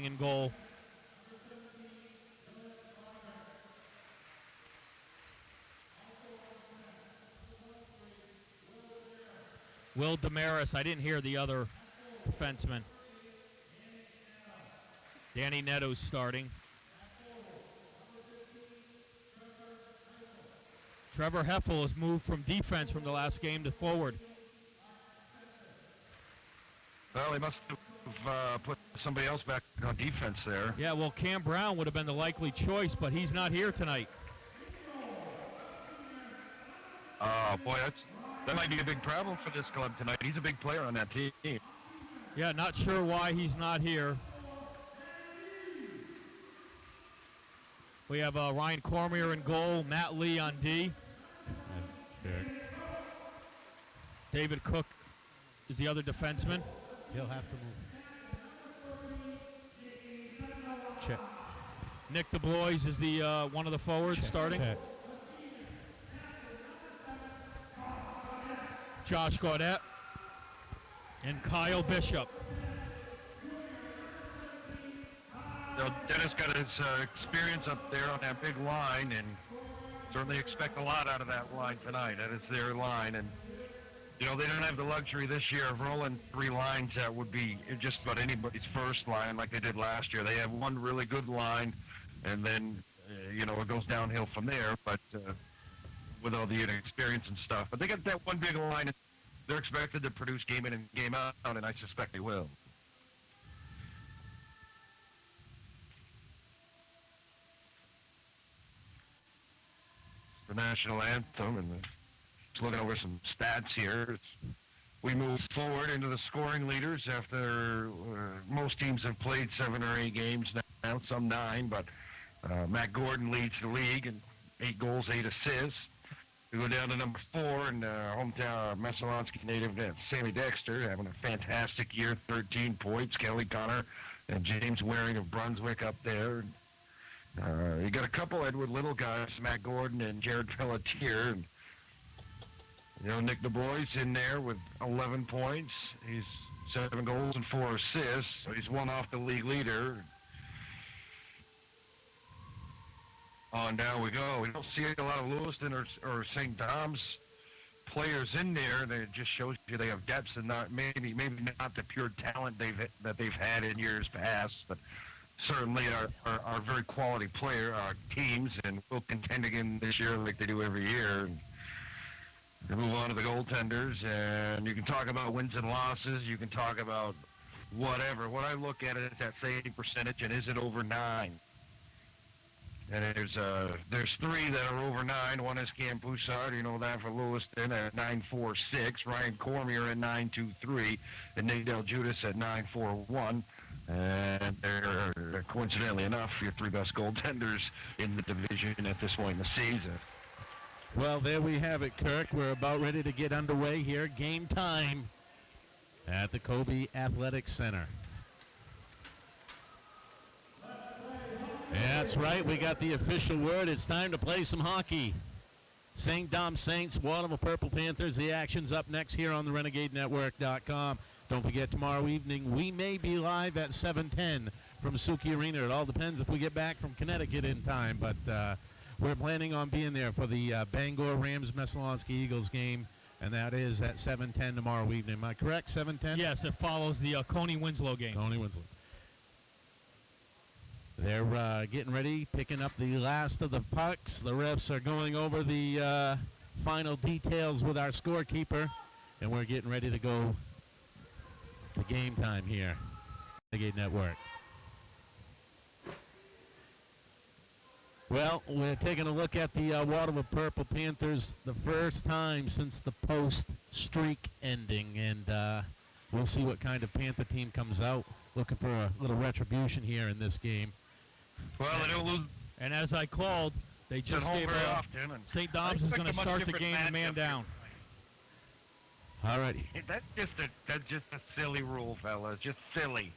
in goal. Will Damaris. I didn't hear the other defenseman. Danny Neto's starting. Trevor Heffel has moved from defense from the last game to forward. Well, they must have put somebody else back on defense there. Yeah, well, Cam Brown would have been the likely choice, but he's not here tonight. Boy, that might be a big problem for this club tonight. He's a big player on that team. Yeah, not sure why he's not here. We have Ryan Cormier in goal, Matt Lee on D. David Cook is the other defenseman. He'll have to move. Check. Nick DeBlois is the one of the forwards starting. Check. Josh Gaudette and Kyle Bishop. Dennis got his experience up there on that big line, and certainly expect a lot out of that line tonight. That is their line, and they don't have the luxury this year of rolling three lines that would be just about anybody's first line like they did last year. They have one really good line, and then it goes downhill from there. But with all the experience and stuff, but they got that one big line. And they're expected to produce game in and game out, and I suspect they will. The national anthem, and just looking over some stats here. We move forward into the scoring leaders after most teams have played 7 or 8 games now, some 9, but Matt Gordon leads the league and 8 goals, 8 assists. We go down to number 4 in hometown Messalonski native Sammy Dexter, having a fantastic year, 13 points. Kelly Connor and James Waring of Brunswick up there. You got a couple Edward Little guys, Matt Gordon and Jared Pelletier. And, Nick DeBlois in there with 11 points. He's 7 goals and 4 assists, so he's one off the league leader. On down we go. We don't see a lot of Lewiston or St. Dom's players in there. It just shows you they have depth and maybe not the pure talent that they've had in years past, but certainly are very quality player teams, and will contend again this year like they do every year. And move on to the goaltenders, and you can talk about wins and losses. You can talk about whatever. What I look at is that saving percentage, and is it over 9? And there's 3 that are over 9. One is Cam Poussard, that for Lewiston at 9.46. Ryan Cormier at 9.23, and Nate Del Judas at 9.41. And they're, coincidentally enough, your 3 best goaltenders in the division at this point in the season. Well, there we have it, Kirk. We're about ready to get underway here. Game time at the Kobe Athletic Center. That's right. We got the official word. It's time to play some hockey. St. Dom Saints, Waterville Purple Panthers. The action's up next here on the RenegadeNetwork.com. Don't forget, tomorrow evening, we may be live at 7:10 from Suki Arena. It all depends if we get back from Connecticut in time, but we're planning on being there for the Bangor Rams Messalonski Eagles game, and that is at 7:10 tomorrow evening. Am I correct, 7:10? Yes, it follows the Coney Winslow game. Coney Winslow. They're getting ready, picking up the last of the pucks. The refs are going over the final details with our scorekeeper, and we're getting ready to go to game time here. Renegade Network. Well, we're taking a look at the Waterville Purple Panthers the first time since the post-streak ending, and we'll see what kind of Panther team comes out. Looking for a little retribution here in this game. Well, they don't lose. And as I called, they just gave St. Dom's is going to start the game man down. All righty. That's just a silly rule, fellas. Just silly.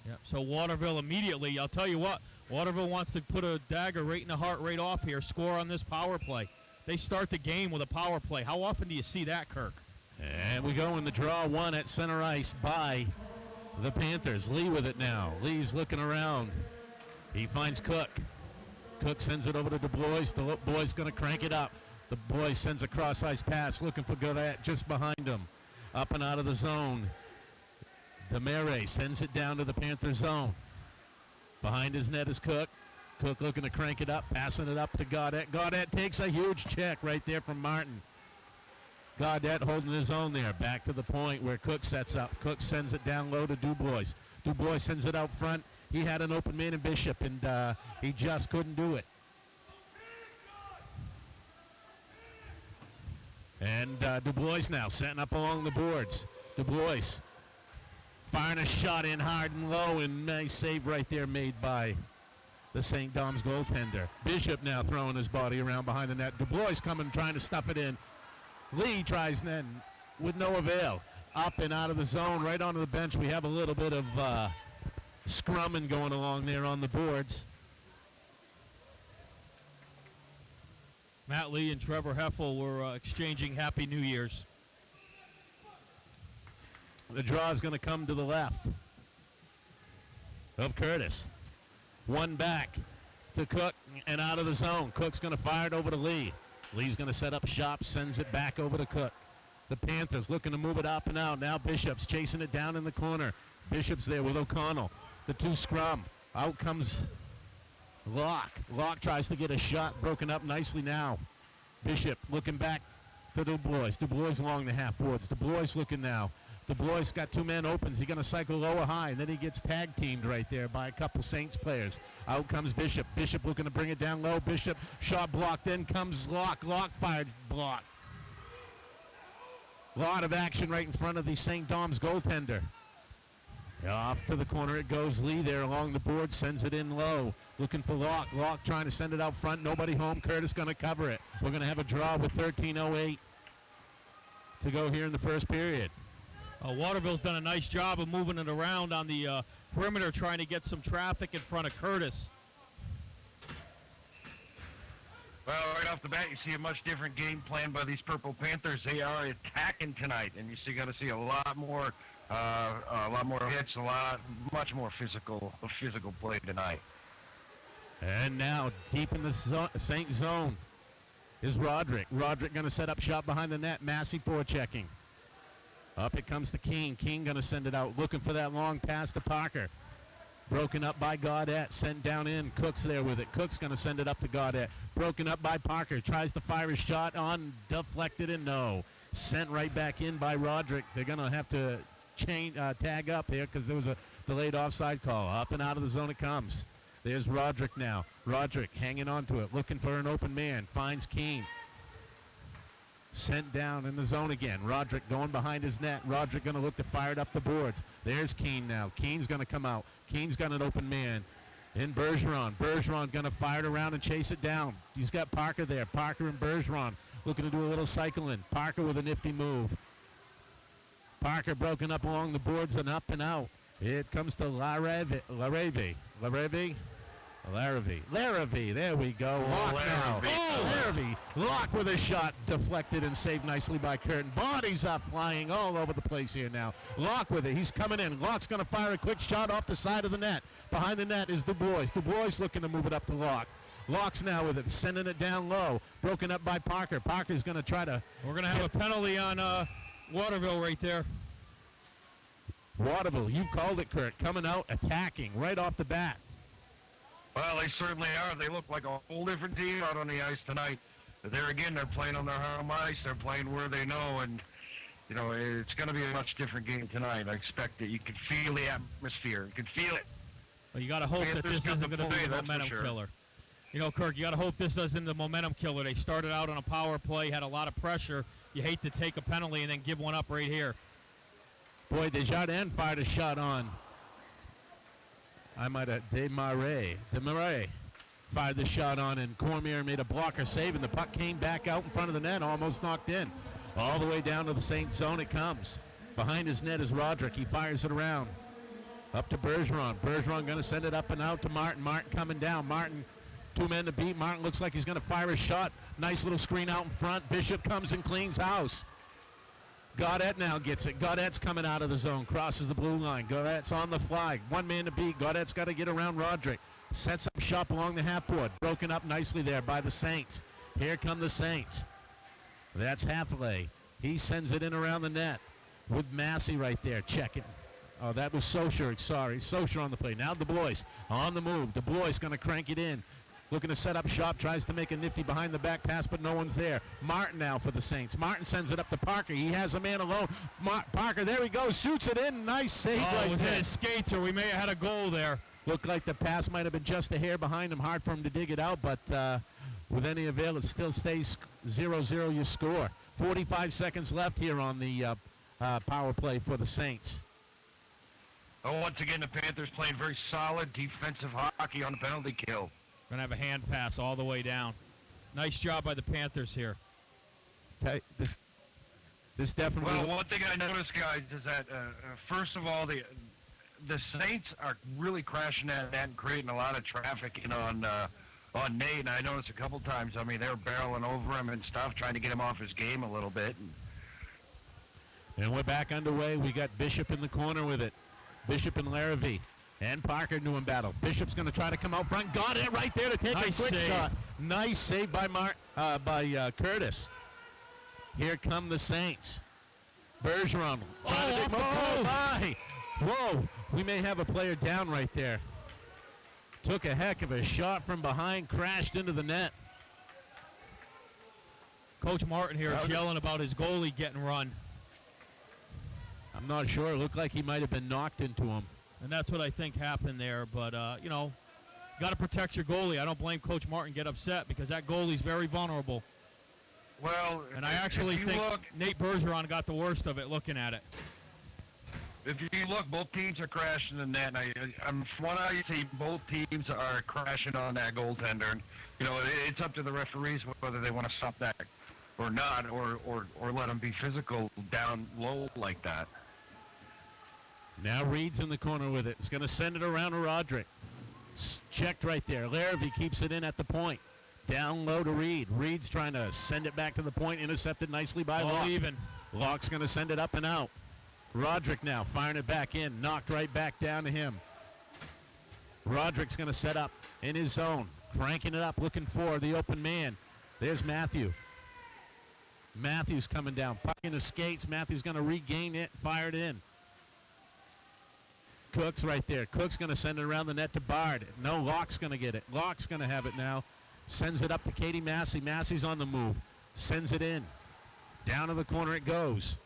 Yeah. So Waterville immediately, I'll tell you what, Waterville wants to put a dagger right in the heart right off here, score on this power play. They start the game with a power play. How often do you see that, Kirk? And we go in the draw 1 at center ice by the Panthers. Lee with it now. Lee's looking around. He finds Cook. Cook sends it over to Du Bois. Du Bois going to crank it up. Du Bois sends a cross-ice pass, looking for Godet just behind him. Up and out of the zone. Demare sends it down to the Panther zone. Behind his net is Cook. Cook looking to crank it up, passing it up to Godet. Godet takes a huge check right there from Martin. Godet holding his own there. Back to the point where Cook sets up. Cook sends it down low to Du Bois. Du Bois sends it out front. He had an open man in Bishop, and he just couldn't do it. And Du Bois now setting up along the boards. Du Bois firing a shot in hard and low, and nice save right there made by the St. Dom's goaltender. Bishop now throwing his body around behind the net. Du Bois coming, trying to stuff it in. Lee tries then with no avail. Up and out of the zone, right onto the bench. We have a little bit of scrumming going along there on the boards. Matt Lee and Trevor Heffel were exchanging Happy New Year's. The draw is going to come to the left of Curtis. One back to Cook and out of the zone. Cook's going to fire it over to Lee. Lee's going to set up shop, sends it back over to Cook. The Panthers looking to move it up and out. Now Bishop's chasing it down in the corner. Bishop's there with O'Connell. The two scrum. Out comes Locke. Locke tries to get a shot broken up nicely now. Bishop looking back to Du Bois. Du Bois along the half boards. Du Bois looking now. Du Bois got two men opens. He's going to cycle low or high, and then he gets tag teamed right there by a couple Saints players. Out comes Bishop. Bishop looking to bring it down low. Bishop shot blocked. Then comes Locke. Locke fired block. A lot of action right in front of the St. Dom's goaltender. Off to the corner it goes. Lee there along the board sends it in low. Looking for Locke. Locke trying to send it out front. Nobody home. Curtis going to cover it. We're going to have a draw with 13:08 to go here in the first period. Waterville's done a nice job of moving it around on the perimeter, trying to get some traffic in front of Curtis. Well, right off the bat, you see a much different game plan by these Purple Panthers. They are attacking tonight, and you're going to see a lot more hits, much more physical play tonight. And now, deep in the Saint zone is Roderick. Roderick going to set up shop behind the net. Massey forechecking. Up it comes to Keene. Keene going to send it out, looking for that long pass to Parker. Broken up by Godet, sent down in. Cook's there with it. Cook's going to send it up to Godet. Broken up by Parker. Tries to fire his shot on, deflected, and no. Sent right back in by Roderick. They're going to have to tag up here because there was a delayed offside call. Up and out of the zone it comes. There's Roderick now. Roderick hanging on to it, looking for an open man. Finds Keene. Sent down in the zone again. Roderick going behind his net. Roderick going to look to fire it up the boards. There's Keene now. Keene's going to come out. Keene's got an open man. In Bergeron. Bergeron going to fire it around and chase it down. He's got Parker there. Parker and Bergeron looking to do a little cycling. Parker with a nifty move. Parker broken up along the boards and up and out. It comes to Larrivee. There we go. Locke now. Larrivee. Locke with a shot deflected and saved nicely by Curtin. Bodies up flying all over the place here now. Locke with it. He's coming in. Locke's going to fire a quick shot off the side of the net. Behind the net is Du Bois. Du Bois looking to move it up to Locke. Locke's now with it, sending it down low. Broken up by Parker. Parker's going to try to... We're going to have a penalty on Waterville right there. Waterville, you called it, Kurt. Coming out, attacking right off the bat. Well, they certainly are. They look like a whole different team out on the ice tonight. There again, they're playing on their home ice. They're playing where they know, and it's going to be a much different game tonight. I expect it. You can feel the atmosphere. You can feel it. Well, you got to hope that this isn't going to be the momentum killer. Kirk, you got to hope this isn't the momentum killer. They started out on a power play, had a lot of pressure. You hate to take a penalty and then give one up right here. Boy, Desjardins fired a shot on. Desmarais fired the shot on, and Cormier made a blocker save, and the puck came back out in front of the net, almost knocked in. All the way down to the Saint zone it comes. Behind his net is Roderick. He fires it around. Up to Bergeron. Bergeron going to send it up and out to Martin. Martin coming down. Martin, two men to beat. Martin looks like he's going to fire a shot. Nice little screen out in front. Bishop comes and cleans house. Gaudette now gets it. Gaudette's coming out of the zone, crosses the blue line. Gaudette's on the fly. One man to beat. Gaudette's got to get around Roderick. Sets up shop along the half board. Broken up nicely there by the Saints. Here come the Saints. That's Halfley. He sends it in around the net with Massey right there checking. Oh, that was Socher. Sorry. Socher on the play. Now DuBois on the move. DuBois going to crank it in. Looking to set up shop, tries to make a nifty behind the back pass, but no one's there. Martin now for the Saints. Martin sends it up to Parker. He has a man alone. Parker, there he goes, shoots it in. Nice save right it was there. in his skates, or we may have had a goal there. Looked like the pass might have been just a hair behind him. Hard for him to dig it out, but with any avail, it still stays 0-0 your score. 45 seconds left here on the power play for the Saints. Oh, once again, the Panthers playing very solid defensive hockey on the penalty kill. Going to have a hand pass all the way down. Nice job by the Panthers here. This definitely... Well, one thing I noticed, guys, is that, first of all, the Saints are really crashing that net and creating a lot of traffic in on Nate. And I noticed a couple times, I mean, they were barreling over him and stuff, trying to get him off his game a little bit. And we're back underway. We got Bishop in the corner with it. Bishop and Larrabee. And Parker new in battle. Bishop's going to try to come out front. Got it right there to take Nice a quick save. shot. Nice save by Curtis. Here come the Saints. Bergeron trying to oh, by. Whoa, we may have a player down right there. Took a heck of a shot from behind, crashed into the net. Coach Martin here is yelling about his goalie getting run. I'm not sure. It looked like he might have been knocked into him. And that's what I think happened there. But, you know, got to protect your goalie. I don't blame Coach Martin get upset because that goalie's very vulnerable. Well, and I actually think Nate Bergeron got the worst of it looking at it. If you look, both teams are crashing the net. And from what I see, both teams are crashing on that goaltender. And, you know, it's up to the referees whether they want to stop that or not, or let them be physical down low like that. Now Reed's in the corner with it. He's going to send it around to Roderick. Checked right there. Larrabee keeps it in at the point. Down low to Reed. Reed's trying to send it back to the point. Intercepted nicely by Locke. Even. Locke's going to send it up and out. Roderick now firing it back in. Knocked right back down to him. Roderick's going to set up in his zone. Cranking it up, looking for the open man. There's Matthew. Matthew's coming down. Puck in the skates. Matthew's going to regain it. Fired in. Cook's right there. Cook's going to send it around the net to Bard. No, Locke's going to get it. Locke's going to have it now. Sends it up to Katie Massey. Massey's on the move. Sends it in. Down to the corner it goes.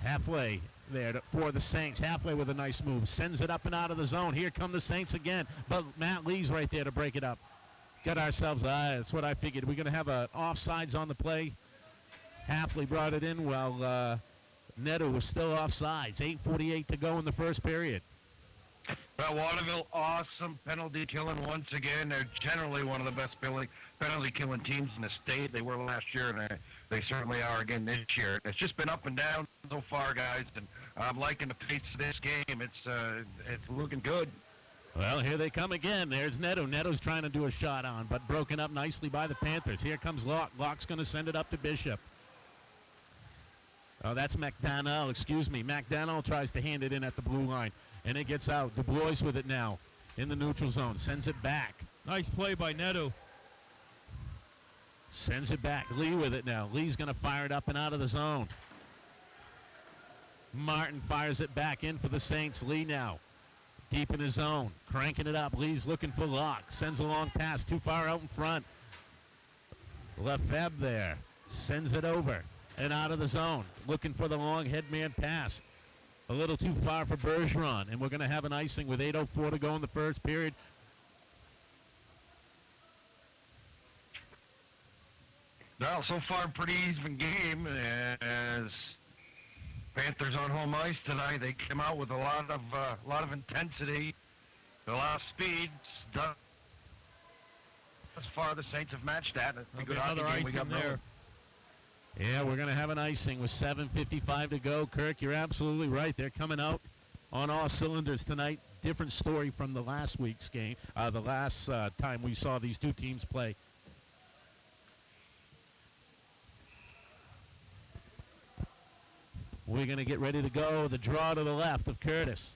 Halfway there for the Saints. Halfway with a nice move. Sends it up and out of the zone. Here come the Saints again. But Matt Lee's right there to break it up. Got ourselves, that's what I figured. We're going to have an offsides on the play. Halfley brought it in while Neto was still offsides. 8:48 to go in the first period. Well, Waterville, awesome penalty killing once again. They're generally one of the best penalty killing teams in the state. They were last year, and they certainly are again this year. It's just been up and down so far, guys, and I'm liking the pace of this game. It's looking good. Well, here they come again. There's Neto. Neto's trying to do a shot on, but broken up nicely by the Panthers. Here comes Locke. Locke's going to send it up to Bishop. Oh, that's McDonnell. Excuse me. McDonnell tries to hand it in at the blue line, and it gets out. DuBois with it now in the neutral zone. Sends it back. Nice play by Neto. Sends it back. Lee with it now. Lee's going to fire it up and out of the zone. Martin fires it back in for the Saints. Lee now deep in his zone. Cranking it up. Lee's looking for Locke. Sends a long pass too far out in front. Lefebvre there. Sends it over and out of the zone. Looking for the long headman pass. A little too far for Bergeron. And we're going to have an icing with 8:04 to go in the first period. Well, so far, pretty even game as Panthers on home ice tonight. They came out with a lot of intensity, a lot of speed. Thus far, the Saints have matched that. It's a good hockey another game we got icing there. Yeah, we're going to have an icing with 7:55 to go. Kirk, you're absolutely right. They're coming out on all cylinders tonight. Different story from the last week's game, the last time we saw these two teams play. We're going to get ready to go. The draw to the left of Curtis.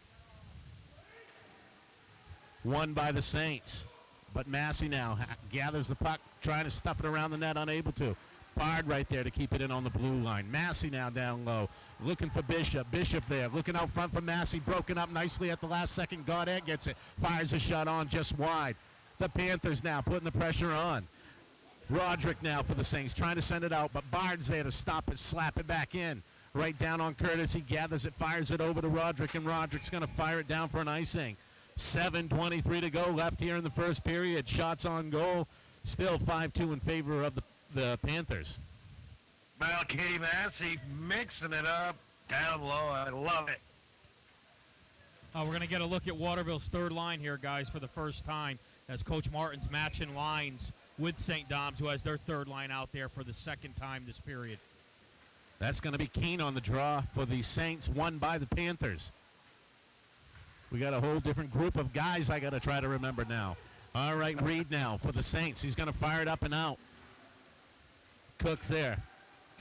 Won by the Saints. But Massey now gathers the puck, trying to stuff it around the net, unable to. Bard right there to keep it in on the blue line. Massey now down low, looking for Bishop. Bishop there, looking out front for Massey, broken up nicely at the last second. Gaudette gets it, fires a shot on just wide. The Panthers now putting the pressure on. Roderick now for the Saints, trying to send it out, but Bard's there to stop it, slap it back in. Right down on Curtis, he gathers it, fires it over to Roderick, and Roderick's going to fire it down for an icing. 7:23 to go left here in the first period. Shots on goal, still 5-2 in favor of the Panthers. Well, Katie Massey mixing it up down low. I love it. We're going to get a look at Waterville's third line here, guys, for the first time, as Coach Martin's matching lines with St. Dom's, who has their third line out there for the second time this period. That's going to be Keene on the draw for the Saints, won by the Panthers. We got a whole different group of guys I got to try to remember now. All right, Reed now for the Saints. He's going to fire it up and out. Cook's there.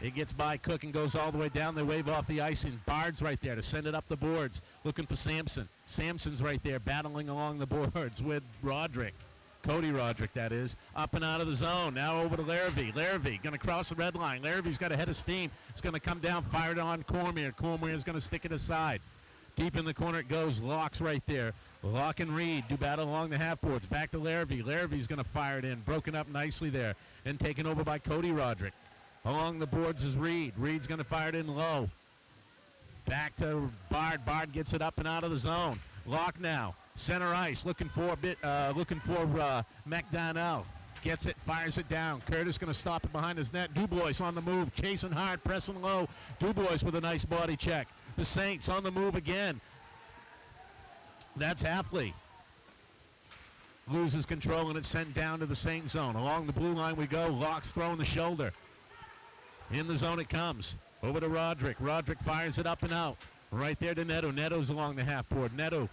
It gets by Cook and goes all the way down. They wave off the ice, and Bard's right there to send it up the boards, looking for Sampson. Sampson's right there battling along the boards with Roderick. Cody Roderick, that is. Up and out of the zone. Now over to Larrabee. Larrabee going to cross the red line. Larrabee's got a head of steam. It's going to come down, fired on Cormier. Cormier's going to stick it aside. Deep in the corner it goes. Locke's right there. Locke and Reed do battle along the half boards. Back to Larrabee. Larrabee's going to fire it in. Broken up nicely there. And taken over by Cody Roderick. Along the boards is Reed. Reed's going to fire it in low. Back to Bard. Bard gets it up and out of the zone. Locke now. Center ice. Looking for McDonnell. Gets it. Fires it down. Curtis going to stop it behind his net. Dubois on the move. Chasing hard. Pressing low. Dubois with a nice body check. The Saints on the move again. That's Hafley. Loses control, and it's sent down to the Saint zone. Along the blue line we go. Locke's throwing the shoulder. In the zone it comes. Over to Roderick. Roderick fires it up and out. Right there to Neto. Neto's along the half board. Neto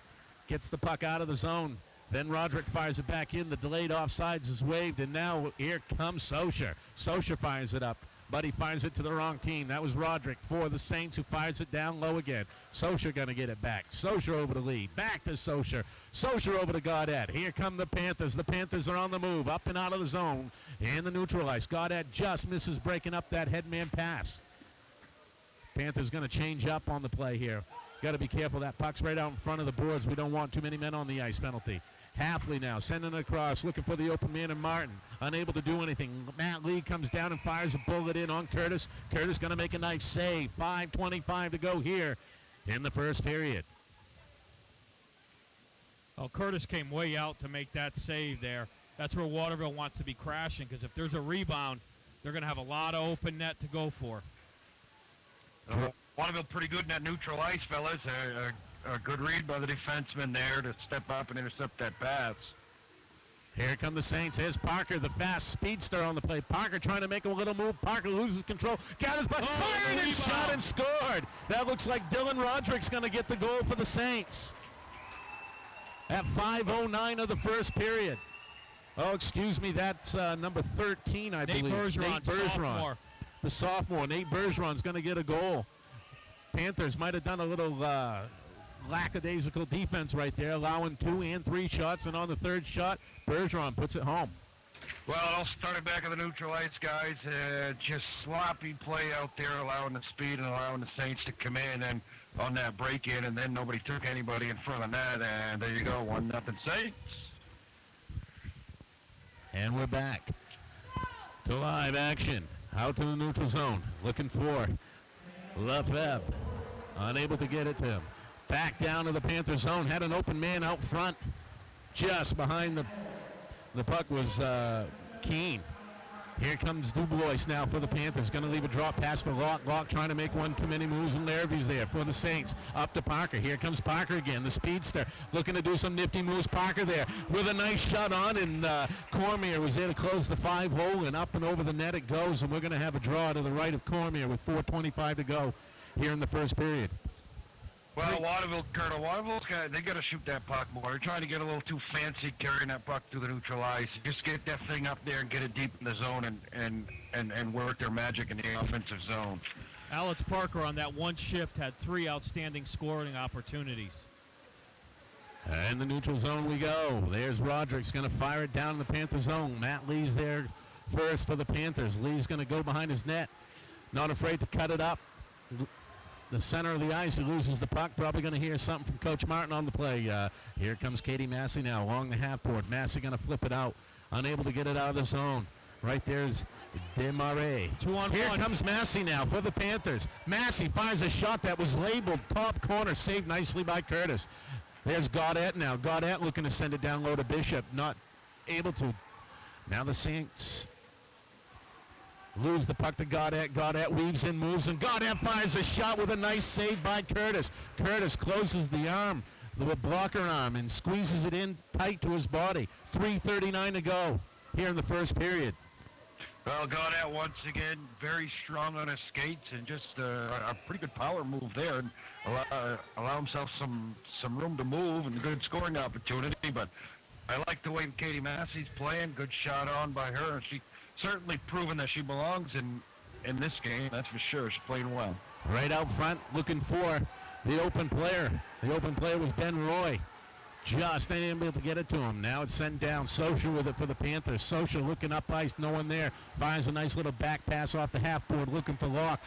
gets the puck out of the zone. Then Roderick fires it back in. The delayed offsides is waved, and now here comes Socher. Socher fires it up, but he fires it to the wrong team. That was Roderick for the Saints, who fires it down low again. Socher going to get it back. Socher over the lead. Back to Socher. Socher over to Gaudette. Here come the Panthers. The Panthers are on the move, up and out of the zone, and the neutral ice. Gaudette just misses breaking up that headman pass. Panthers going to change up on the play here. Got to be careful. That puck's right out in front of the boards. We don't want too many men on the ice. Penalty. Hafley now sending it across, looking for the open man, and Martin unable to do anything. Matt Lee comes down and fires a bullet in on Curtis. Curtis going to make a nice save. 5:25 to go here in the first period. Well, Curtis came way out to make that save there. That's where Waterville wants to be crashing, because if there's a rebound, they're going to have a lot of open net to go for. Waterville pretty good in that neutral ice, fellas. A good read by the defenseman there to step up and intercept that pass. Here come the Saints. Here's Parker, the fast speedster on the play. Parker trying to make a little move. Parker loses control. Gathers by fired and shot and scored. That looks like Dylan Roderick's going to get the goal for the Saints. At 5:09 of the first period. Oh, excuse me. That's number 13, I believe. Nate Bergeron, sophomore. The sophomore. Nate Bergeron's going to get a goal. Panthers might have done a little lackadaisical defense right there, allowing 2 and 3 shots, and on the third shot, Bergeron puts it home. Well, I'll start it back at the neutral ice, guys. Just sloppy play out there, allowing the speed and allowing the Saints to come in and on that break-in, and then nobody took anybody in front of that, and there you go, 1-0 Saints. And we're back to live action. Out to the neutral zone, looking for Lefebvre. Unable to get it to him. Back down to the Panther zone. Had an open man out front. Just behind the puck was Keene. Here comes Dubois now for the Panthers. Going to leave a drop pass for Locke. Locke trying to make one too many moves, and Larrabee's there for the Saints. Up to Parker. Here comes Parker again, the speedster. Looking to do some nifty moves. Parker there with a nice shot on, and Cormier was there to close the 5-hole, and up and over the net it goes, and we're going to have a draw to the right of Cormier with 4:25 to go here in the first period. Well, Waterville's they got to shoot that puck more. They're trying to get a little too fancy carrying that puck through the neutral ice. Just get that thing up there and get it deep in the zone and work their magic in the offensive zone. Alex Parker on that one shift had 3 outstanding scoring opportunities. In the neutral zone we go. There's Roderick's going to fire it down in the Panther zone. Matt Lee's there first for the Panthers. Lee's going to go behind his net. Not afraid to cut it up. The center of the ice, he loses the puck. Probably going to hear something from Coach Martin on the play. Here comes Katie Massey now along the half board. Massey going to flip it out. Unable to get it out of the zone. Right there's Desmarais. 2-on-1. Here comes Massey now for the Panthers. Massey fires a shot that was labeled top corner. Saved nicely by Curtis. There's Gaudette now. Gaudette looking to send it down low to Bishop. Not able to. Now the Saints lose the puck to Gaudette. Gaudette weaves in, moves, and Gaudette fires a shot with a nice save by Curtis. Curtis closes the arm, the blocker arm, and squeezes it in tight to his body. 3:39 to go here in the first period. Well, Gaudette once again very strong on his skates and just a pretty good power move there, and allow himself some room to move and a good scoring opportunity. But I like the way Katie Massey's playing. Good shot on by her, and she certainly proven that she belongs in this game. That's for sure. She's playing well. Right out front, looking for the open player. The open player was Ben Roy. Just ain't able to get it to him. Now it's sent down. Social with it for the Panthers. Social looking up ice, no one there. Finds a nice little back pass off the half board, looking for Locke.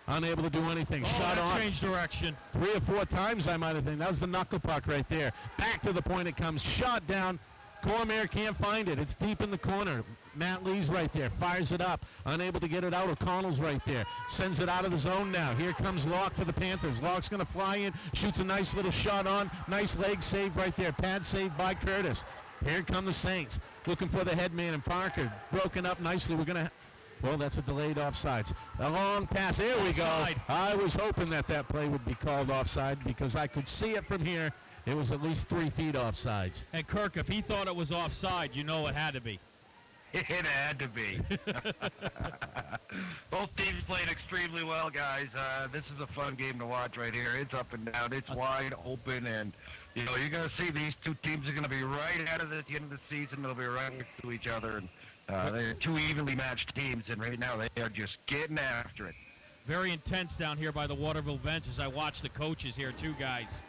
Unable to do anything. Shot on. Changed direction. 3 or 4 times, I might have think. That was the knuckle puck right there. Back to the point it comes. Shot down. Cormier can't find it. It's deep in the corner. Matt Lee's right there. Fires it up. Unable to get it out. O'Connell's right there. Sends it out of the zone now. Here comes Locke for the Panthers. Locke's going to fly in. Shoots a nice little shot on. Nice leg save right there. Pad save by Curtis. Here come the Saints. Looking for the head man and Parker. Broken up nicely. We're going to... Well, that's a delayed offsides. A long pass. There we go. Offside. I was hoping that play would be called offside because I could see it from here. It was at least 3 feet offsides. And Kirk, if he thought it was offside, you know it had to be. It had to be. Both teams played extremely well, guys. This is a fun game to watch right here. It's up and down. It's wide open, and you're going to see these two teams are going to be right at it at the end of the season. They'll be right next to each other, and they're 2 evenly matched teams, and right now they are just getting after it. Very intense down here by the Waterville bench as I watch the coaches here, too, guys.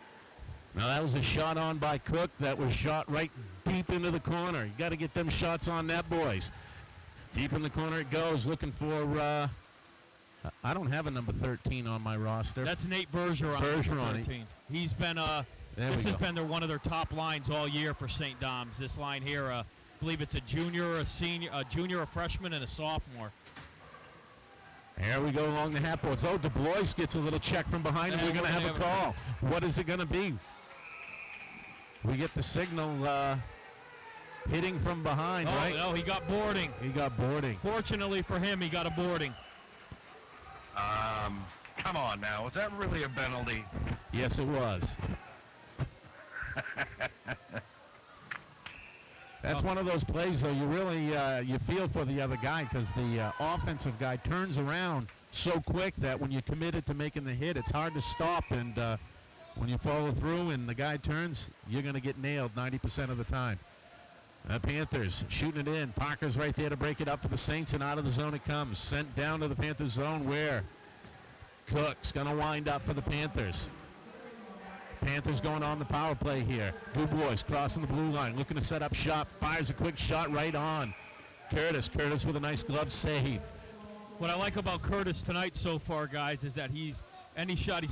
Now that was a shot on by Cook. That was shot right deep into the corner. You got to get them shots on net, boys. Deep in the corner it goes. Looking for, I don't have a number 13 on my roster. That's Nate Bergeron. Bergeron. He's been, this has been one of their top lines all year for St. Dom's. This line here, I believe it's a junior, a senior, a freshman, and a sophomore. Here we go along the half boards. Oh, DeBlois gets a little check from behind, and we're going to have a call. What is it going to be? We get the signal hitting from behind, right? No, he got boarding. He got boarding. Fortunately for him, he got a boarding. Come on now. Was that really a penalty? Yes, it was. That's one of those plays, though, you really you feel for the other guy because the offensive guy turns around so quick that when you're committed to making the hit, it's hard to stop. And when you follow through and the guy turns, you're going to get nailed 90% of the time. Panthers shooting it in. Parker's right there to break it up for the Saints, and out of the zone it comes. Sent down to the Panthers zone where Cook's going to wind up for the Panthers. Panthers going on the power play here. Dubois crossing the blue line, looking to set up shot. Fires a quick shot right on. Curtis with a nice glove save. What I like about Curtis tonight so far, guys, is that he's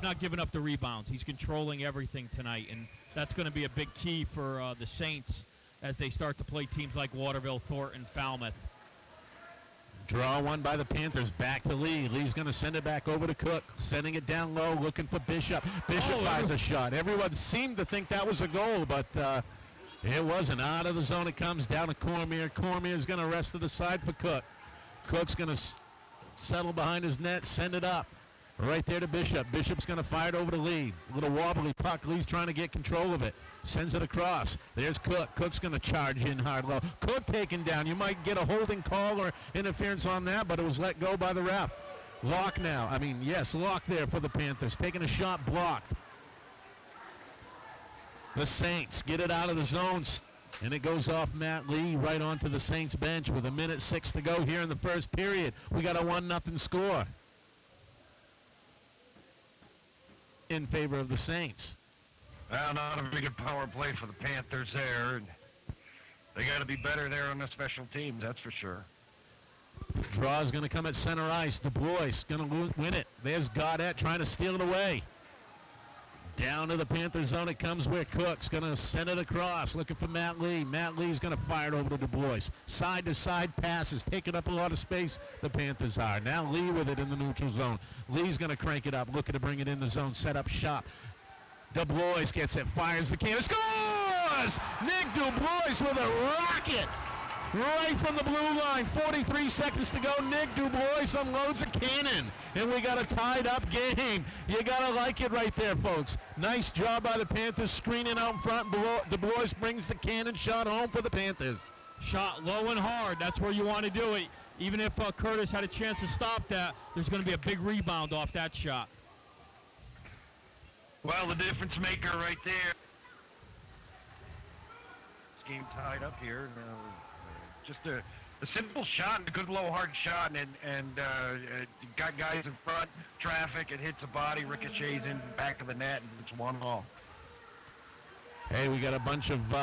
not giving up the rebounds. He's controlling everything tonight, and that's going to be a big key for the Saints as they start to play teams like Waterville, Thornton, Falmouth. Draw one by the Panthers. Back to Lee. Lee's going to send it back over to Cook. Sending it down low, looking for Bishop. Bishop fires a shot. Everyone seemed to think that was a goal, but it wasn't. Out of the zone it comes down to Cormier. Cormier's going to rest to the side for Cook. Cook's going to settle behind his net, send it up. Right there to Bishop. Bishop's going to fire it over to Lee. A little wobbly puck. Lee's trying to get control of it. Sends it across. There's Cook. Cook's going to charge in hard low. Cook taken down. You might get a holding call or interference on that, but it was let go by the ref. Locke now. Locke there for the Panthers. Taking a shot blocked. The Saints get it out of the zone, and it goes off Matt Lee right onto the Saints bench with 1:06 to go here in the first period. We got a 1-0 score. in favor of the Saints. Well, not a very good power play for the Panthers there. And they got to be better there on the special teams, that's for sure. Draw is going to come at center ice. DuBois going to win it. There's Gaudette trying to steal it away. Down to the Panther zone it comes where Cook's going to send it across, looking for Matt Lee. Matt Lee's going to fire it over to DuBois. Side-to-side passes, taking up a lot of space, the Panthers are. Now Lee with it in the neutral zone. Lee's going to crank it up, looking to bring it in the zone, set up shop. DuBois gets it, fires the cannon, scores! Nick DuBois with a rocket! Right from the blue line, 43 seconds to go. Nick DuBois unloads a cannon, and we got a tied-up game. You got to like it right there, folks. Nice job by the Panthers, screening out in front. DuBois brings the cannon shot home for the Panthers. Shot low and hard. That's where you want to do it. Even if Curtis had a chance to stop that, there's going to be a big rebound off that shot. Well, the difference maker right there. This game tied up here. Just a simple shot and a good low hard shot, and got guys in front, traffic, it hits a body, ricochets in back of the net, and it's 1-0. Hey, we got a bunch of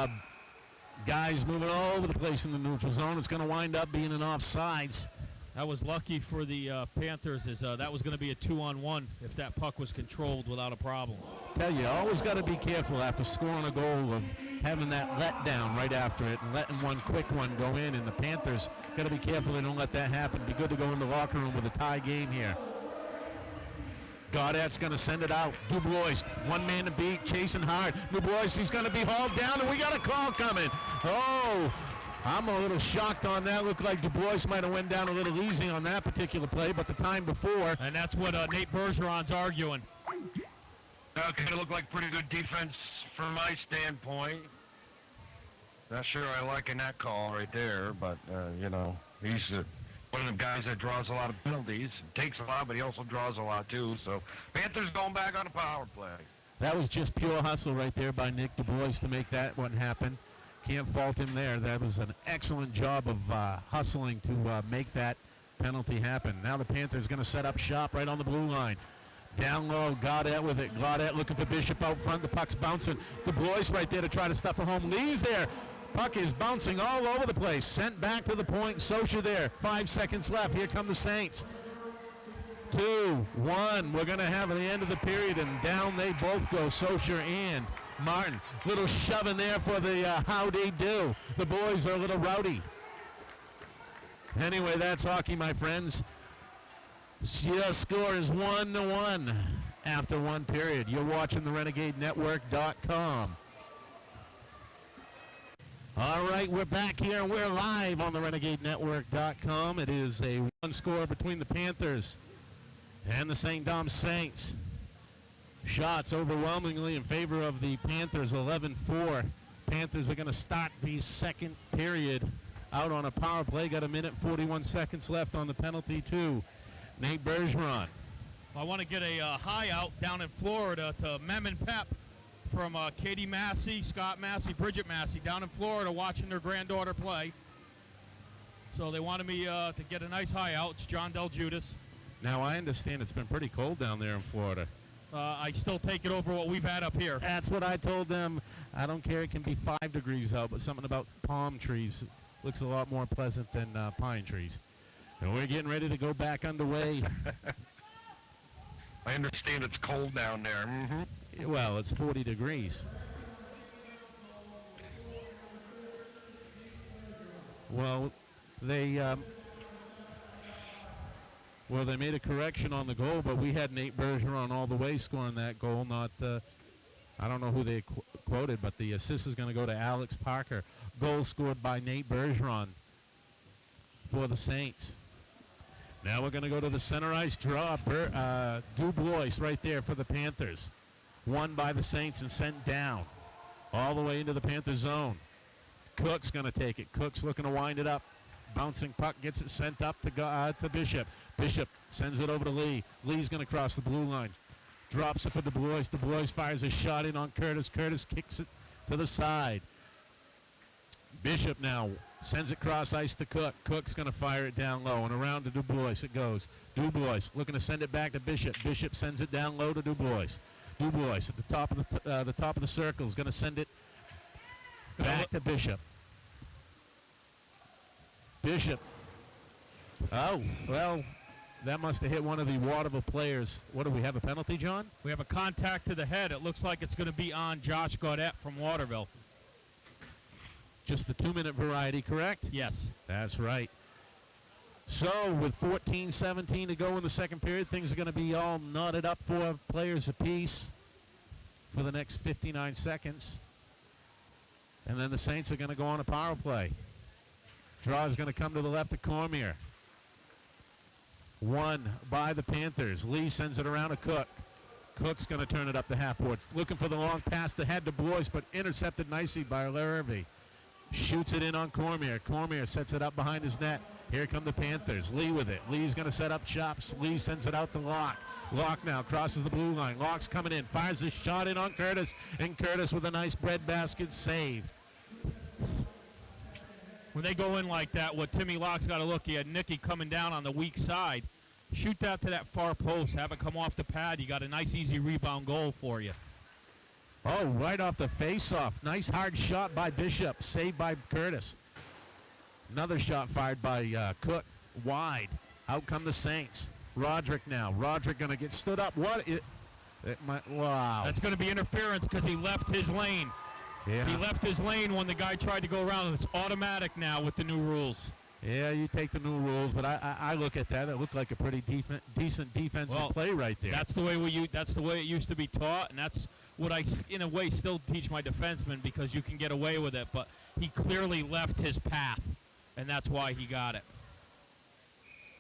guys moving all over the place in the neutral zone. It's going to wind up being an offsides. That was lucky for the Panthers, as that was going to be a 2-on-1 if that puck was controlled without a problem. Tell you, always got to be careful after scoring a goal of having that letdown right after it and letting one quick one go in. And the Panthers got to be careful they don't let that happen. Be good to go in the locker room with a tie game here. Gaudette's going to send it out. DuBois, one man to beat, chasing hard. DuBois, he's going to be hauled down, and we got a call coming. Oh, I'm a little shocked on that. Looked like DuBois might have went down a little easy on that particular play, but the time before. And that's what Nate Bergeron's arguing. Okay, it looked like pretty good defense from my standpoint. Not sure I liking that call right there, but, he's one of the guys that draws a lot of penalties. Takes a lot, but he also draws a lot, too. So, Panthers going back on a power play. That was just pure hustle right there by Nick DuBois to make that one happen. Can't fault him there. That was an excellent job of hustling to make that penalty happen. Now the Panthers going to set up shop right on the blue line. Down low, Gaudette with it. Gaudette looking for Bishop out front. The puck's bouncing. DuBois right there to try to stuff it home. Lee's there. Puck is bouncing all over the place. Sent back to the point. Socha there. 5 seconds left. Here come the Saints. 2-1. We're going to have the end of the period, and down they both go, Socha and Martin. Little shove in there for the how they do. The boys are a little rowdy. Anyway, that's hockey, my friends. Your score is 1-1 after one period. You're watching the RenegadeNetwork.com. All right, we're back here. We're live on the RenegadeNetwork.com. It is a one score between the Panthers and the St. Dom Saints. Shots overwhelmingly in favor of the Panthers, 11-4. Panthers are going to start the second period out on a power play. Got a minute, 41 seconds left on the penalty, too. Nate Bergeron. I want to get a high out down in Florida to Mem and Pep from Katie Massey, Scott Massey, Bridget Massey down in Florida watching their granddaughter play. So they wanted me to get a nice high out. It's John Del Judas. Now, I understand it's been pretty cold down there in Florida. I still take it over what we've had up here. That's what I told them. I don't care. It can be 5 degrees out, but something about palm trees looks a lot more pleasant than pine trees. And we're getting ready to go back underway. I understand it's cold down there. Mm-hmm. Well, it's 40 degrees. Well, they made a correction on the goal, but we had Nate Bergeron all the way scoring that goal. Not, I don't know who they quoted, but the assist is going to go to Alex Parker. Goal scored by Nate Bergeron for the Saints. Now we're going to go to the center ice draw. DuBois right there for the Panthers. Won by the Saints and sent down all the way into the Panther zone. Cook's going to take it. Cook's looking to wind it up. Bouncing puck gets it sent up to Bishop. Bishop sends it over to Lee. Lee's going to cross the blue line. Drops it for DuBois. DuBois fires a shot in on Curtis. Curtis kicks it to the side. Bishop now sends it cross ice to Cook. Cook's going to fire it down low, and around to DuBois it goes. DuBois looking to send it back to Bishop. Bishop sends it down low to DuBois. Dubois at the top of the circle is going to send it back to Bishop. Bishop. Oh, well, that must have hit one of the Waterville players. What, do we have a penalty, John? We have a contact to the head. It looks like it's going to be on Josh Gaudette from Waterville. Just the 2-minute variety, correct? Yes. That's right. So with 14-17 to go in the second period, things are going to be all knotted up for players apiece for the next 59 seconds. And then the Saints are going to go on a power play. Draw is going to come to the left of Cormier. One by the Panthers. Lee sends it around to Cook. Cook's going to turn it up the half boards. Looking for the long pass to head to Boyce, but intercepted nicely by Larrabee. Shoots it in on Cormier. Cormier sets it up behind his net. Here come the Panthers. Lee with it. Lee's going to set up chops. Lee sends it out to Locke. Locke now crosses the blue line. Locke's coming in. Fires his shot in on Curtis. And Curtis with a nice breadbasket save. When they go in like that, what Timmy Locke's got to look, he had Nicky coming down on the weak side. Shoot that to that far post. Have it come off the pad. You got a nice, easy rebound goal for you. Oh, right off the face-off. Nice hard shot by Bishop. Saved by Curtis. Another shot fired by Cook. Wide. Out come the Saints. Roderick now. Roderick going to get stood up. Wow. That's going to be interference because he left his lane. Yeah. He left his lane when the guy tried to go around. It's automatic now with the new rules. Yeah, you take the new rules, but I look at that. It looked like a pretty decent defensive play right there. That's the way that's the way it used to be taught, and that's what I, in a way, still teach my defensemen because you can get away with it. But he clearly left his path, and that's why he got it.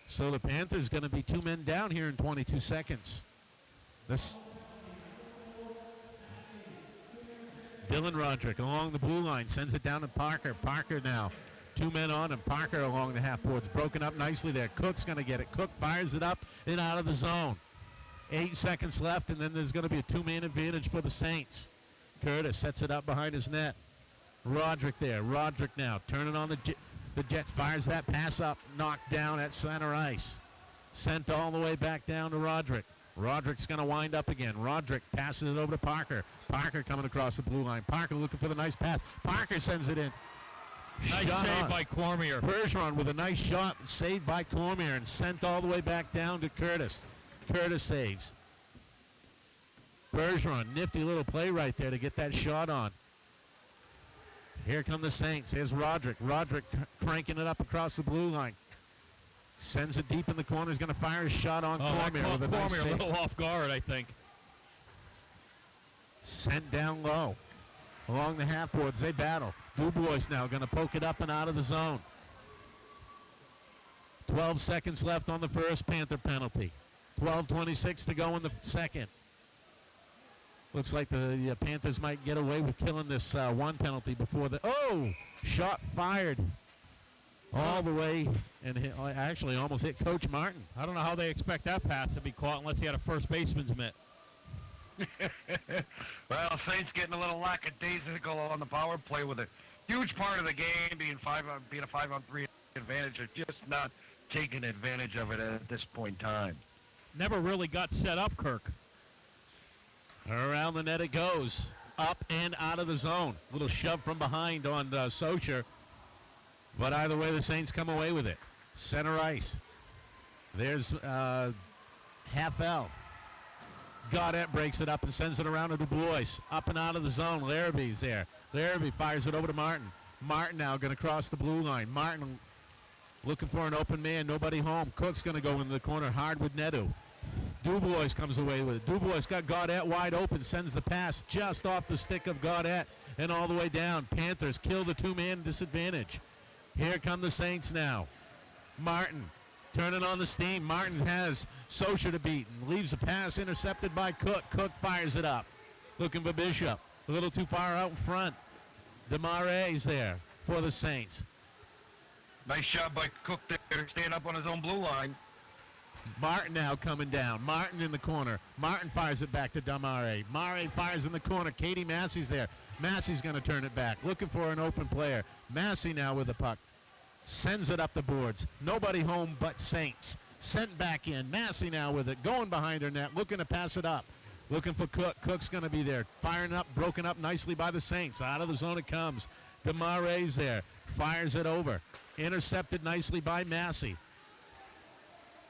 So the Panthers going to be 2 men down here in 22 seconds. Dylan Roderick along the blue line sends it down to Parker. Parker now. 2 men on him. Parker along the half boards. Broken up nicely there. Cook's going to get it. Cook fires it up and out of the zone. 8 seconds left, and then there's going to be a 2-man advantage for the Saints. Curtis sets it up behind his net. Roderick there. Roderick now turning on the Jets. Fires that pass up. Knocked down at center ice. Sent all the way back down to Roderick. Roderick's going to wind up again. Roderick passes it over to Parker. Parker coming across the blue line. Parker looking for the nice pass. Parker sends it in. Nice shot save on by Cormier. Bergeron with a nice shot saved by Cormier and sent all the way back down to Curtis. Curtis saves. Bergeron, nifty little play right there to get that shot on. Here come the Saints. Here's Roderick. Roderick cranking it up across the blue line. Sends it deep in the corner. He's going to fire his shot on Cormier with a nice Cormier save. a little off guard, I think. Sent down low. Along the half boards, they battle. Dubois now going to poke it up and out of the zone. 12 seconds left on the first Panther penalty. 12:26 to go in the second. Looks like the Panthers might get away with killing this one penalty before the... Oh! Shot fired all the way and actually almost hit Coach Martin. I don't know how they expect that pass to be caught unless he had a first baseman's mitt. Well, Saints getting a little lackadaisical on the power play with a huge part of the game being a 5-on-3 advantage. They're just not taking advantage of it at this point in time. Never really got set up, Kirk. Around the net it goes. Up and out of the zone. Little shove from behind on Socher. But either way, the Saints come away with it. Center ice. There's Half-L. Gaudette breaks it up and sends it around to Dubois. Up and out of the zone. Larabee's there. Larrabee fires it over to Martin. Martin now going to cross the blue line. Martin looking for an open man. Nobody home. Cook's going to go into the corner hard with Nedu. Dubois comes away with it. Dubois got Gaudette wide open. Sends the pass just off the stick of Gaudette and all the way down. Panthers kill the 2-man disadvantage. Here come the Saints now. Martin turning on the steam. Martin has Socher to beat and leaves a pass intercepted by Cook. Cook fires it up. Looking for Bishop. A little too far out in front. Demarais there for the Saints. Nice shot by Cook there, staying up on his own blue line. Martin now coming down. Martin in the corner. Martin fires it back to Demarais. Mare fires in the corner. Katie Massey's there. Massey's going to turn it back. Looking for an open player. Massey now with the puck. Sends it up the boards. Nobody home but Saints. Sent back in. Massey now with it. Going behind her net. Looking to pass it up. Looking for Cook. Cook's going to be there. Firing up, broken up nicely by the Saints. Out of the zone it comes. DeMarais there. Fires it over. Intercepted nicely by Massey.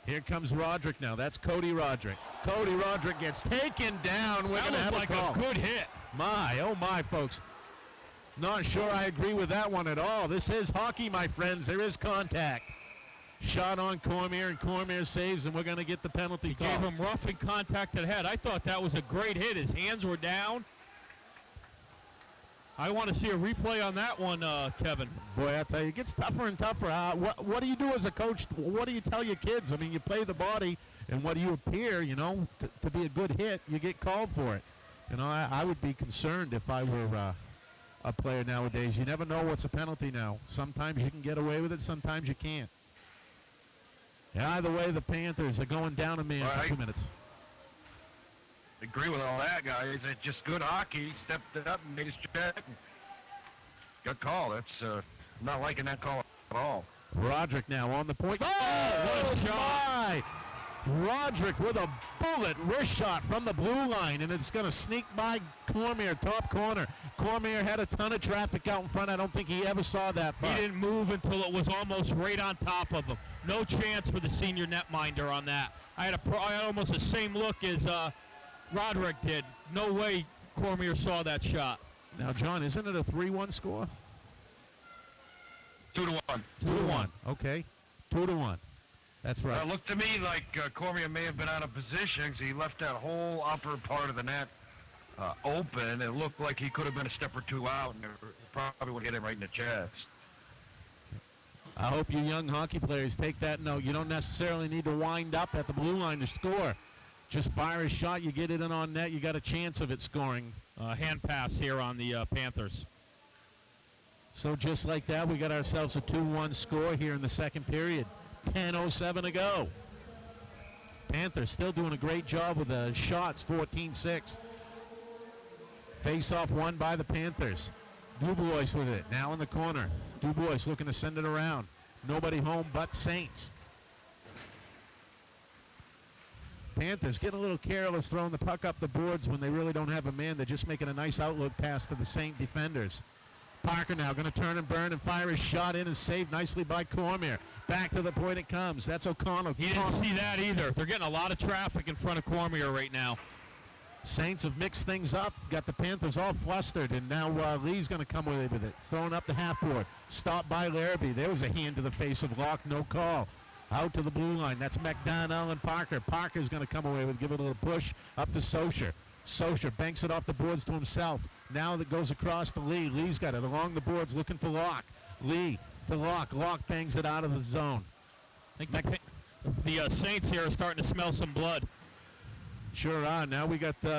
Here comes Roderick now. That's Cody Roderick. Cody Roderick gets taken down. We're going to have like a call. a good hit. My, oh my, folks. Not sure I agree with that one at all. This is hockey, my friends. There is contact. Shot on Cormier, and Cormier saves, and we're going to get the penalty call. Gave him roughing contact at head. I thought that was a great hit. His hands were down. I want to see a replay on that one, Kevin. Boy, I tell you, it gets tougher and tougher. What do you do as a coach? What do you tell your kids? I mean, you play the body, and what do you appear, to be a good hit, you get called for it. I would be concerned if I were a player nowadays. You never know what's a penalty now. Sometimes you can get away with it, sometimes you can't. Yeah, either way, the Panthers are going down a man for 2 minutes. Agree with all that, guys. It's just good hockey. Stepped it up and made his check. Good call. That's I'm not liking that call at all. Roderick now on the point. Oh, what a shot. Roderick with a bullet wrist shot from the blue line, and it's going to sneak by Cormier, top corner. Cormier had a ton of traffic out in front. I don't think he ever saw that far. He didn't move until it was almost right on top of him. No chance for the senior netminder on that. I had almost the same look as Roderick did. No way Cormier saw that shot. Now, John, isn't it a 3-1 score? 2-1. 2-1. Okay. 2-1. That's right. It looked to me like Cormier may have been out of position because he left that whole upper part of the net open. It looked like he could have been a step or two out, and it probably would hit him right in the chest. I hope you young hockey players take that note. You don't necessarily need to wind up at the blue line to score. Just fire a shot, you get it in on net, you got a chance of it scoring. Hand pass here on the Panthers. So just like that, we got ourselves a 2-1 score here in the second period. 10:07 to go. Panthers still doing a great job with the shots, 14-6. Face-off won by the Panthers. Dubois with it, now in the corner. Dubois looking to send it around. Nobody home but Saints. Panthers getting a little careless throwing the puck up the boards when they really don't have a man. They're just making a nice outlook pass to the Saint defenders. Parker now going to turn and burn and fire his shot in and saved nicely by Cormier. Back to the point it comes. That's O'Connell. He didn't see that either. They're getting a lot of traffic in front of Cormier right now. Saints have mixed things up, got the Panthers all flustered, and now Lee's going to come away with it. Thrown up the half board. Stopped by Larrabee. There was a hand to the face of Locke. No call. Out to the blue line. That's McDonnell and Parker. Parker's going to come away with, give it a little push up to Socher. Socher banks it off the boards to himself. Now that goes across to Lee. Lee's got it along the boards looking for Locke. Lee to Locke. Locke bangs it out of the zone. I think the Saints here are starting to smell some blood. Sure are. Now we got, boy,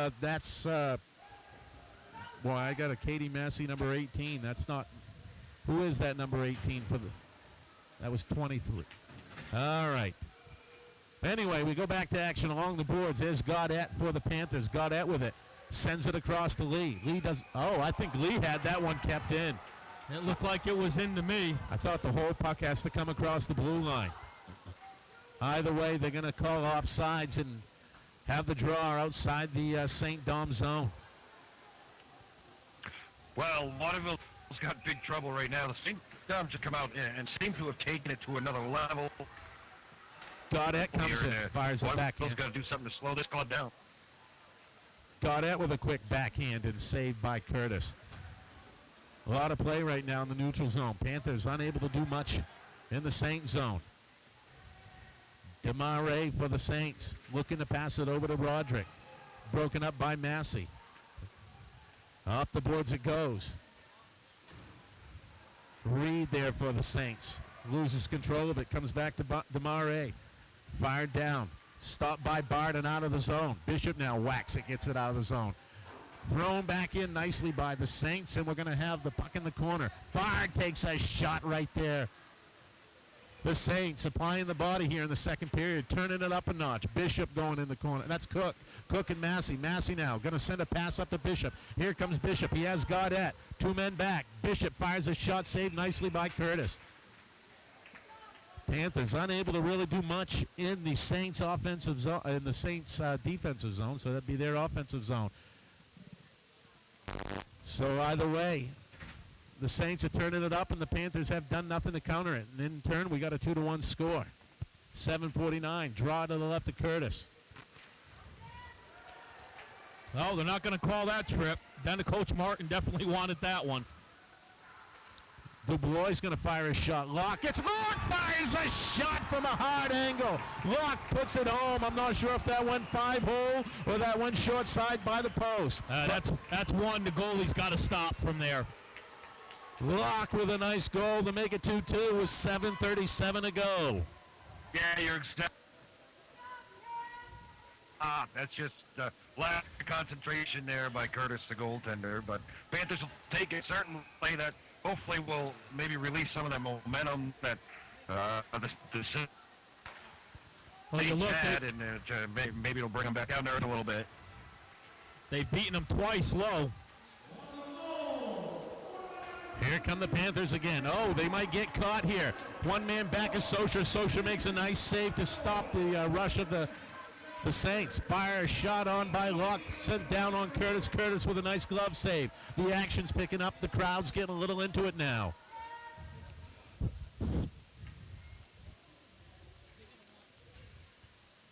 I got a Katie Massey number 18. That's not, who is that number 18 for the, that was 23. All right. Anyway, we go back to action along the boards. There's Gaudette for the Panthers. Gaudette with it. Sends it across to Lee. Lee does, I think Lee had that one kept in. It looked like it was into me. I thought the whole puck has to come across the blue line. Either way, they're going to call offsides and have the draw outside the St. Dom zone. Well, Waterville's got big trouble right now. The St. Dom's have come out and seem to have taken it to another level. Gaudette comes in, fires it backhand. Waterville's got to do something to slow this club down. Gaudette with a quick backhand and saved by Curtis. A lot of play right now in the neutral zone. Panthers unable to do much in the Saint zone. DeMarais for the Saints, looking to pass it over to Roderick. Broken up by Massey. Off the boards it goes. Reed there for the Saints. Loses control of it, comes back to DeMarais. Fired down. Stopped by Bard and out of the zone. Bishop now whacks it, gets it out of the zone. Thrown back in nicely by the Saints, and we're going to have the puck in the corner. Bard takes a shot right there. The Saints applying the body here in the second period, turning it up a notch. Bishop going in the corner. That's Cook. Cook and Massey. Massey now going to send a pass up to Bishop. Here comes Bishop. He has Gaudette. 2 men back. Bishop fires a shot saved nicely by Curtis. Panthers unable to really do much in the Saints offensive zone, in the Saints defensive zone, so that'd be their offensive zone. So either way, the Saints are turning it up, and the Panthers have done nothing to counter it. And in turn, we got a 2-1 score. 7:49, draw to the left of Curtis. Oh, they're not going to call that trip. Then Coach Martin definitely wanted that one. Dubois going to fire a shot. Locke gets Locke fires a shot from a hard angle. Locke puts it home. I'm not sure if that went 5-hole or that went short side by the post. That's one the goalie's got to stop from there. Locke with a nice goal to make it 2-2 with 7:37 to go. Yeah, you're exactly. That's just lack of concentration there by Curtis, the goaltender. But Panthers will take it certainly. That hopefully will maybe release some of that momentum that the Well, you look, had, and maybe it'll bring them back down there a little bit. they've beaten them twice low. Here come the Panthers again. Oh, they might get caught here. One man back is Socher. Socher makes a nice save to stop the rush of the Saints. Fire a shot on by Locke, sent down on Curtis. Curtis with a nice glove save. The action's picking up. The crowd's getting a little into it now.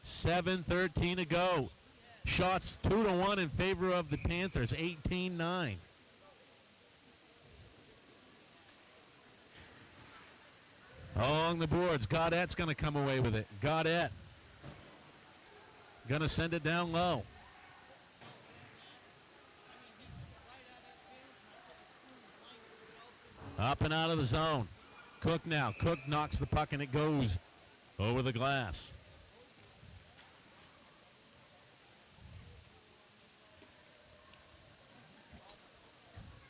$7:13 to go. Shots 2-1 in favor of the Panthers. 18-9. Along the boards, Gaudette's going to come away with it. Gaudette going to send it down low. Up and out of the zone. Cook now. Cook knocks the puck and it goes over the glass.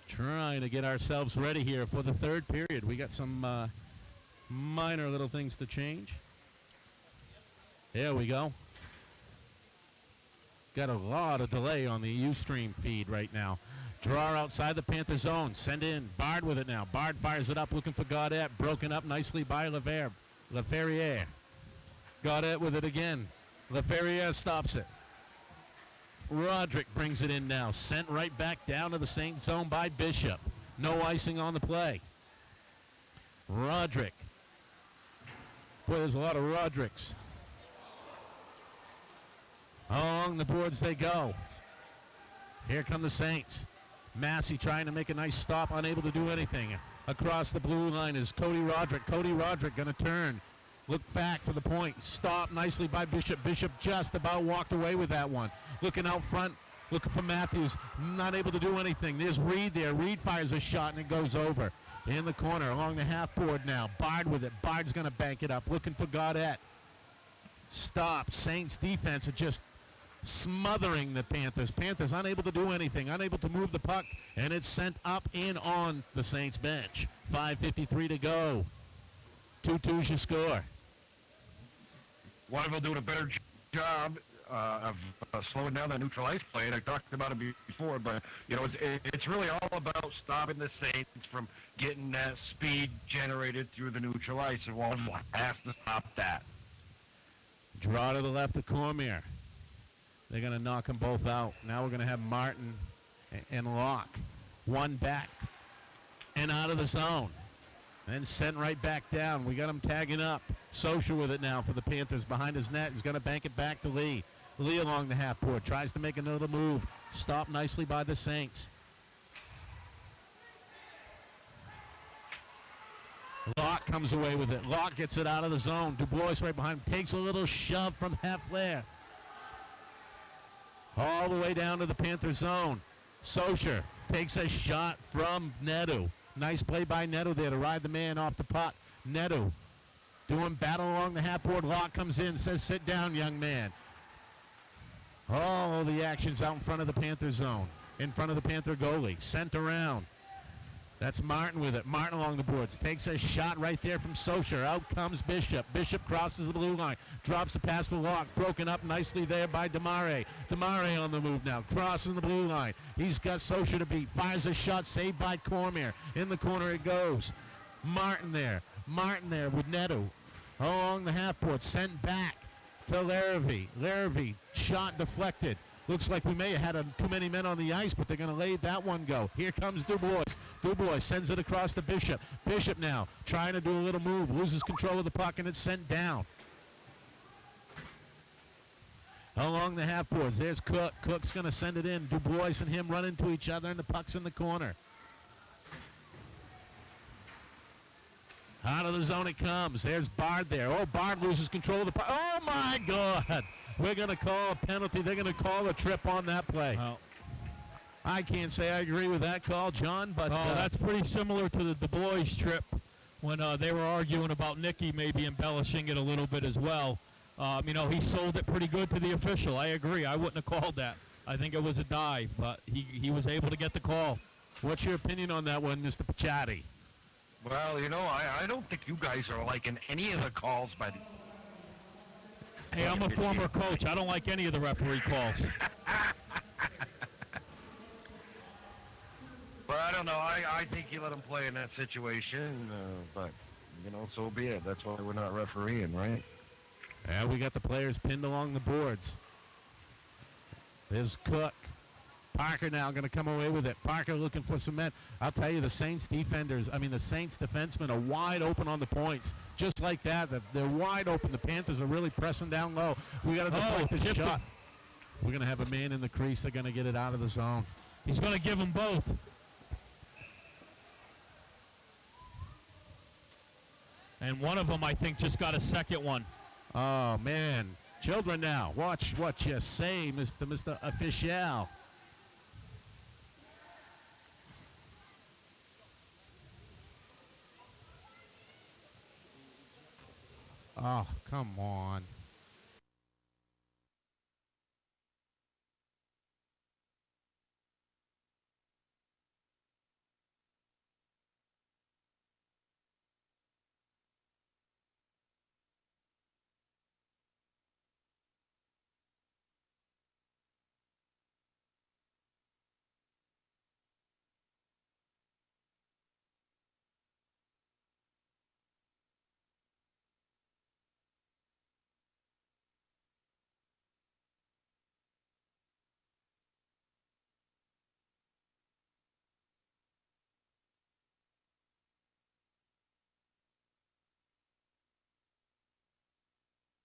Trying to get ourselves ready here for the third period. We got some minor little things to change. There we go. Got a lot of delay on the Ustream feed right now. Draw outside the Panther zone. Send in. Bard with it now. Bard fires it up looking for Gaudette. Broken up nicely by Laferriere. Gaudette with it again. Laferriere stops it. Roderick brings it in now. Sent right back down to the Saint zone by Bishop. No icing on the play. Roderick. Boy, there's a lot of Rodericks. Along the boards they go. Here come the Saints. Massey trying to make a nice stop, unable to do anything. Across the blue line is Cody Roderick. Cody Roderick going to turn. Look back for the point. Stop nicely by Bishop. Bishop just about walked away with that one. Looking out front, looking for Matthews. Not able to do anything. There's Reed there. Reed fires a shot and it goes over. In the corner, along the half board now. Bard with it. Bard's going to bank it up. Looking for Gaudette. Stop. Saints defense are just smothering the Panthers. Panthers unable to do anything, unable to move the puck, and it's sent up and on the Saints bench. 5:53 to go. 2-2's your score. Waterville doing a better job of slowing down that neutral ice play, and I talked about it before, but it's really all about stopping the Saints from getting that speed generated through the neutral ice, and Waterville has to stop that. Draw to the left of Cormier. They're going to knock them both out. Now we're going to have Martin and Locke. One back and out of the zone. And sent right back down. We got him tagging up. Socher with it now for the Panthers behind his net. He's going to bank it back to Lee. Lee along the half court. Tries to make another move. Stopped nicely by the Saints. Locke comes away with it. Locke gets it out of the zone. Dubois right behind him. Takes a little shove from Heffler. All the way down to the Panther zone. Socher takes a shot from Nedu. Nice play by Nedu there to ride the man off the puck. Nedu doing battle along the half board. Locke comes in, says, sit down, young man. Oh, the action's out in front of the Panther zone. In front of the Panther goalie. Sent around. That's Martin with it. Martin along the boards. Takes a shot right there from Socher. Out comes Bishop. Bishop crosses the blue line. Drops the pass for Locke. Broken up nicely there by Demare. Demare on the move now. Crossing the blue line. He's got Socher to beat. Fires a shot. Saved by Cormier. In the corner it goes. Martin there. Martin there with Nedu. along the half board, sent back to Larrabee. Larrabee, shot deflected. Looks like we may have had too many men on the ice, but they're going to let that one go. Here comes Dubois. Dubois sends it across to Bishop. Bishop now trying to do a little move, loses control of the puck, and it's sent down. Along the half boards, there's Cook. Cook's going to send it in. Dubois and him run into each other, and the puck's in the corner. Out of the zone it comes. There's Bard there. Oh, Bard loses control of the puck. Oh, my God. We're going to call a penalty. They're going to call a trip on that play. Oh. I can't say I agree with that call, John, but... that's pretty similar to the Dubois trip when they were arguing about Nicky maybe embellishing it a little bit as well. He sold it pretty good to the official. I agree. I wouldn't have called that. I think it was a dive, but he was able to get the call. What's your opinion on that one, Mr. Pachatti? Well, I don't think you guys are liking any of the calls, but... Hey, I'm a former coach. I don't like any of the referee calls. But I don't know. I think you let them play in that situation, but, so be it. That's why we're not refereeing, right? Yeah, we got the players pinned along the boards. There's Cook. Parker now going to come away with it. Parker looking for some men. I'll tell you, the Saints defensemen are wide open on the points. Just like that. They're wide open. The Panthers are really pressing down low. We got to deflect this shot. We're going to have a man in the crease. They're going to get it out of the zone. He's going to give them both. And one of them, I think, just got a second one. Oh, man. Children now, watch what you say, Mr. Official. Oh, come on.